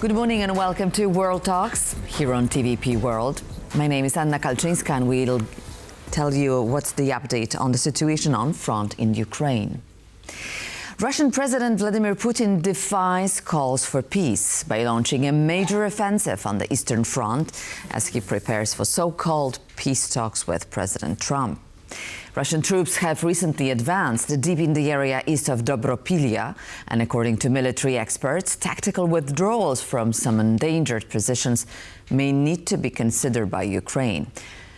Good morning and welcome to World Talks here on TVP World. My name is Anna Kalczyńska and we'll tell you what's the update on the situation on front in Ukraine. Russian President Vladimir Putin defies calls for peace by launching a major offensive on the Eastern Front as he prepares for so-called peace talks with President Trump. Russian troops have recently advanced deep in the area east of Dobropilia, and according to military experts, tactical withdrawals from some endangered positions may need to be considered by Ukraine.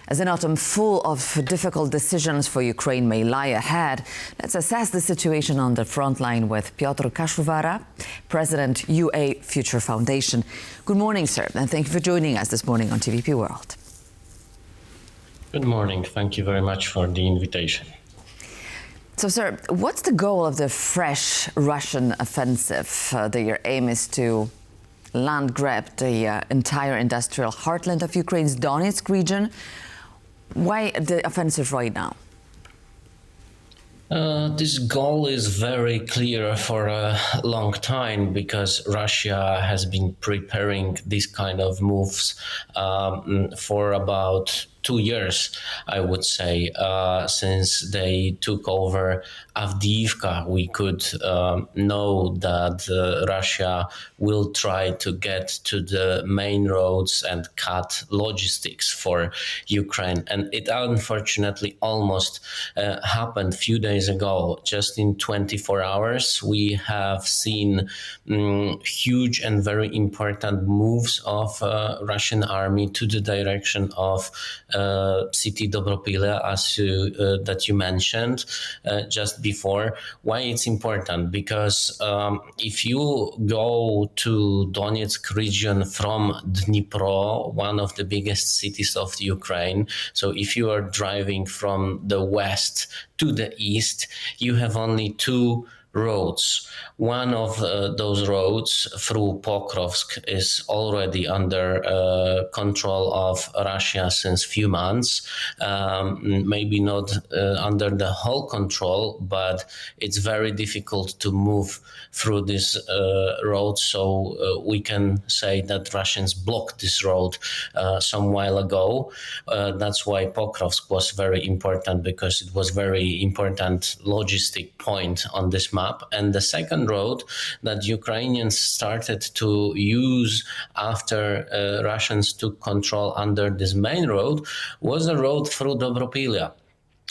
As an autumn full of difficult decisions for Ukraine may lie ahead, let's assess the situation on the front line with Piotr Kaszuwara, President UA Future Foundation. Good morning, sir, and thank you for joining us this morning on TVP World. Good morning. Thank you very much for the invitation. So, sir, what's the goal of the fresh Russian offensive? Their aim is to land grab the entire industrial heartland of Ukraine's Donetsk region. Why the offensive right now? This goal is very clear for a long time because Russia has been preparing these kind of moves for about 2 years, I would say, since they took over Avdiivka. We could know that Russia will try to get to the main roads and cut logistics for Ukraine. And it unfortunately almost happened a few days ago. Just in 24 hours, we have seen huge and very important moves of Russian army to the direction of city Dobropilia, that you mentioned just before. Why it's important? Because if you go to Donetsk region from Dnipro, one of the biggest cities of Ukraine, so if you are driving from the west to the east, you have only two roads. One of those roads through Pokrovsk is already under control of Russia since few months. Maybe not under the whole control, but it's very difficult to move through this road. So we can say that Russians blocked this road some while ago. That's why Pokrovsk was very important, because it was very important logistic point on this map. And the second road that Ukrainians started to use after Russians took control under this main road was a road through Dobropilia.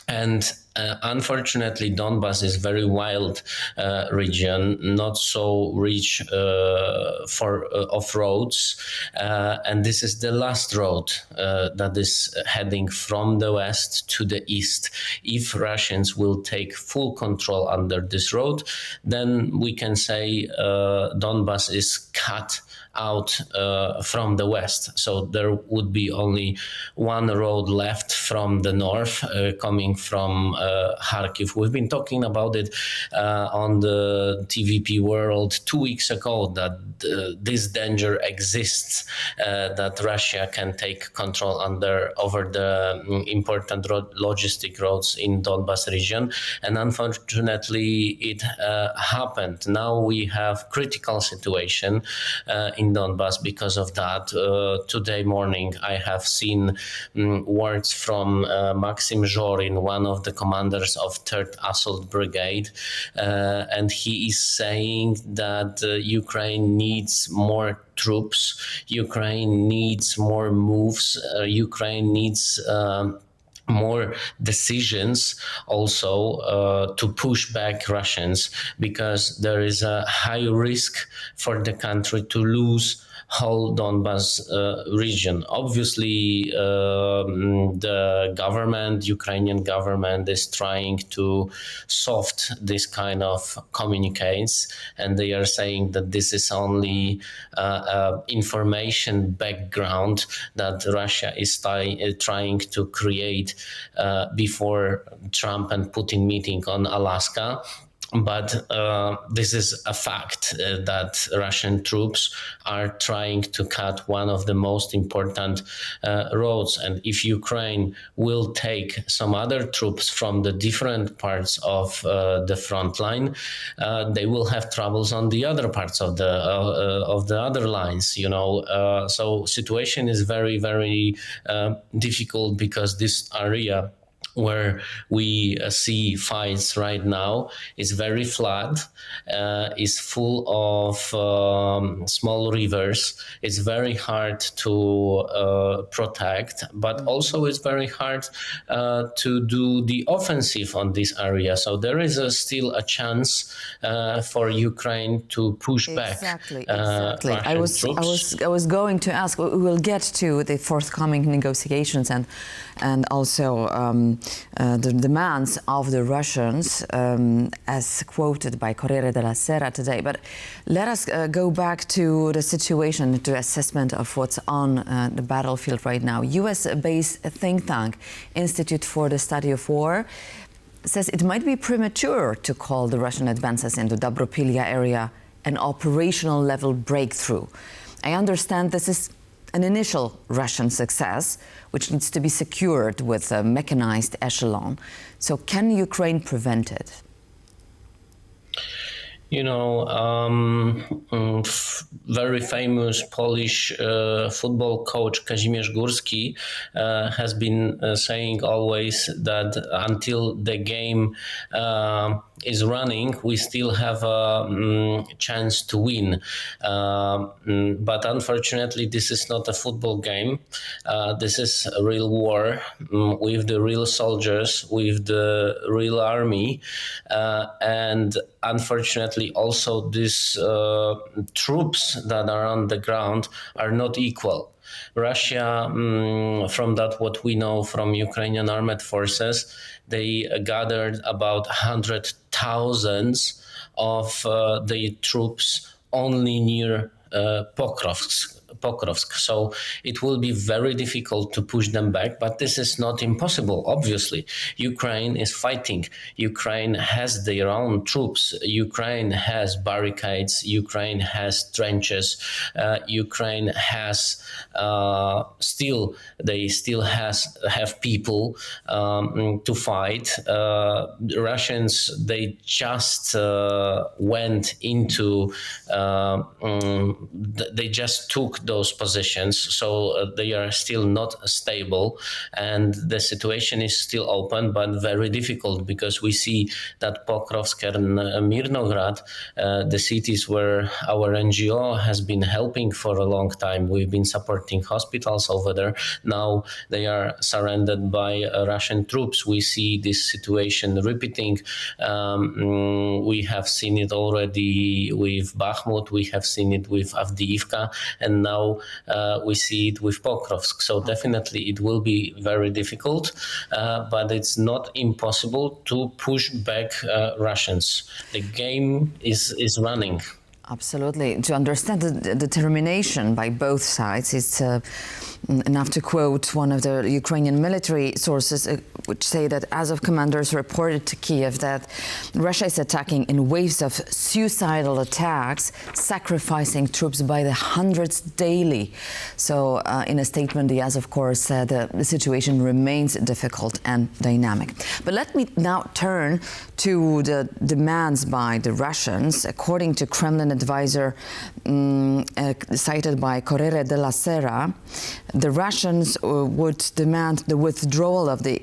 And unfortunately, Donbas is very wild region, not so rich of roads, and this is the last road that is heading from the west to the east. If Russians will take full control under this road, then we can say Donbas is cut out from the west. So there would be only one road left from the north, coming from Kharkiv. We've been talking about it on the TVP World 2 weeks ago, that this danger exists, that Russia can take control over the important logistic roads in Donbas region. And unfortunately, it happened. Now we have critical situation in Donbas because of that. Today morning, I have seen words from Maxim Zhorin, one of the commanders of 3rd Assault Brigade, and he is saying that Ukraine needs more troops, Ukraine needs more moves, Ukraine needs more decisions also to push back Russians, because there is a high risk for the country to lose whole Donbas region. Obviously, the government, Ukrainian government, is trying to soft this kind of communiques, and they are saying that this is only information background that Russia is trying to create before Trump and Putin meeting on Alaska. But this is a fact that Russian troops are trying to cut one of the most important roads. And if Ukraine will take some other troops from the different parts of the front line, they will have troubles on the other parts of the other lines. So situation is very, very difficult, because this area where we see fights right now is very flat, is full of small rivers. It's very hard to protect, but also it's very hard to do the offensive on this area. So there is still a chance for Ukraine to push back. Exactly. Russian troops. I was going to ask. We will get to the forthcoming negotiations and also the demands of the Russians, as quoted by Corriere della Sera today. But let us go back to the situation, to assessment of what's on the battlefield right now. US-based think tank Institute for the Study of War says it might be premature to call the Russian advances into Dobropilia area an operational level breakthrough. I understand this is an initial Russian success, which needs to be secured with a mechanized echelon. So can Ukraine prevent it? Very famous Polish football coach Kazimierz Górski has been saying always that until the game is running, we still have a chance to win. But unfortunately, this is not a football game. This is a real war with the real soldiers, with the real army, and unfortunately, also these troops that are on the ground are not equal. Russia, from that what we know from Ukrainian armed forces, they gathered about 100,000 of the troops only near Pokrovsk. So it will be very difficult to push them back, but this is not impossible. Obviously, Ukraine is fighting. Ukraine has their own troops. Ukraine has barricades. Ukraine has trenches. Ukraine has they still have people to fight. The Russians, they just went into they just took those positions, so they are still not stable, and the situation is still open but very difficult, because we see that Pokrovsk and Mirnograd, the cities where our NGO has been helping for a long time, we've been supporting hospitals over there, now they are surrendered by Russian troops. We see this situation repeating. We have seen it already with Bakhmut, we have seen it with Avdiivka, and now we see it with Pokrovsk. So definitely it will be very difficult, but it's not impossible to push back Russians. The game is running. Absolutely. To understand the determination by both sides, it's enough to quote one of the Ukrainian military sources, which say that Azov commanders reported to Kiev that Russia is attacking in waves of suicidal attacks, sacrificing troops by the hundreds daily. So in a statement, the Azov Corps said the situation remains difficult and dynamic. But let me now turn to the demands by the Russians. According to Kremlin advisor cited by Corriere della Sera, the Russians would demand the withdrawal of the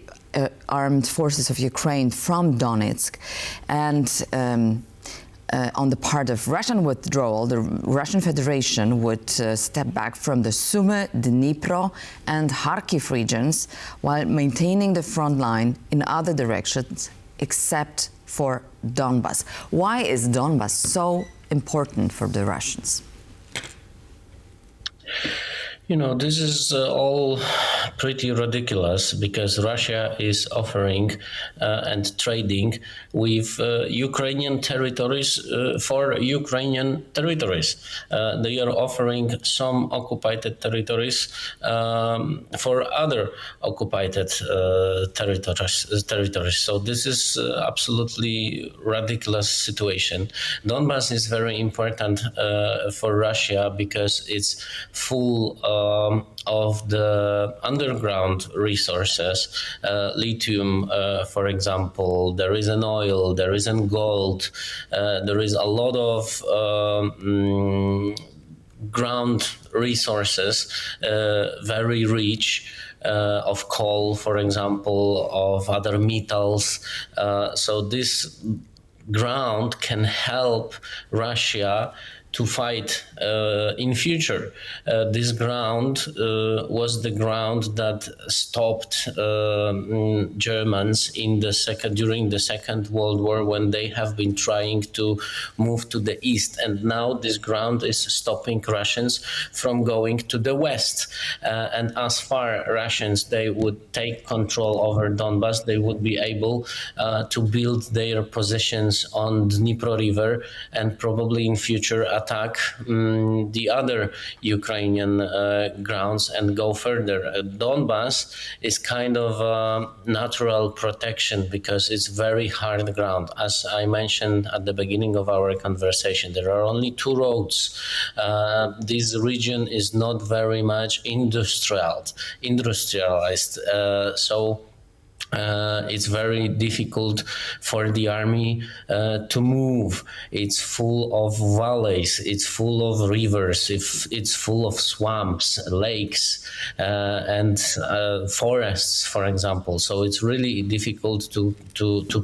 armed forces of Ukraine from Donetsk, and on the part of Russian withdrawal, the Russian Federation would step back from the Sumy, Dnipro and Kharkiv regions while maintaining the front line in other directions except for Donbas. Why is Donbas so important for the Russians? This is all pretty ridiculous because Russia is offering and trading with Ukrainian territories for Ukrainian territories. They are offering some occupied territories for other occupied territories. So this is absolutely ridiculous situation. Donbas is very important for Russia because it's full of the underground resources, lithium, for example. There is an oil, there is an gold, there is a lot of ground resources, very rich. Of coal, for example, of other metals. So this ground can help Russia to fight in future. This ground was the ground that stopped Germans during the Second World War when they have been trying to move to the east, and now this ground is stopping Russians from going to the west. And as far Russians they would take control over Donbas, they would be able to build their positions on Dnipro River and probably in future attack the other Ukrainian grounds and go further. Donbas is kind of a natural protection because it's very hard ground. As I mentioned at the beginning of our conversation, there are only two roads. This region is not very much industrialized. It's very difficult for the army to move. It's full of valleys, it's full of rivers, it's full of swamps, lakes, and forests, for example. So it's really difficult to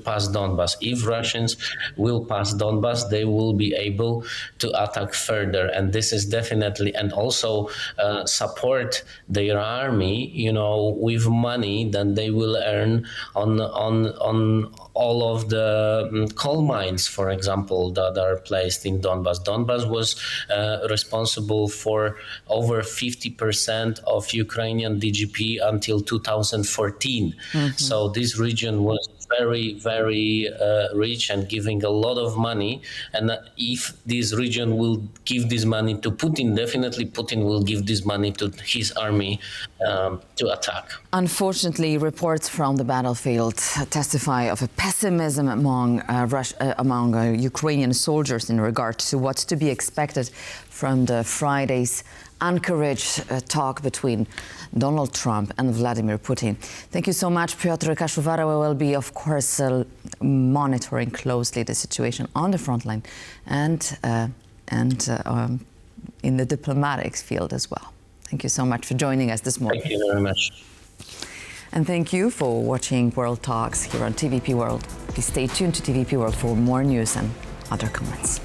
pass Donbas. If Russians will pass Donbas, they will be able to attack further. And this is definitely, and also support their army, with money that they will earn on all of the coal mines, for example, that are placed in Donbas. Donbas was responsible for over 50% of Ukrainian GDP until 2014. Mm-hmm. So this region was very, very rich and giving a lot of money. And if this region will give this money to Putin, definitely Putin will give this money to his army to attack. Unfortunately, reports from the battlefield testify of a pessimism among Ukrainian soldiers in regard to what's to be expected from the Friday's Anchorage talk between Donald Trump and Vladimir Putin. Thank you so much, Piotr Kaszuwara. We will be, of course, monitoring closely the situation on the front line and in the diplomatic field as well. Thank you so much for joining us this morning. Thank you very much. And thank you for watching World Talks here on TVP World. Please stay tuned to TVP World for more news and other comments.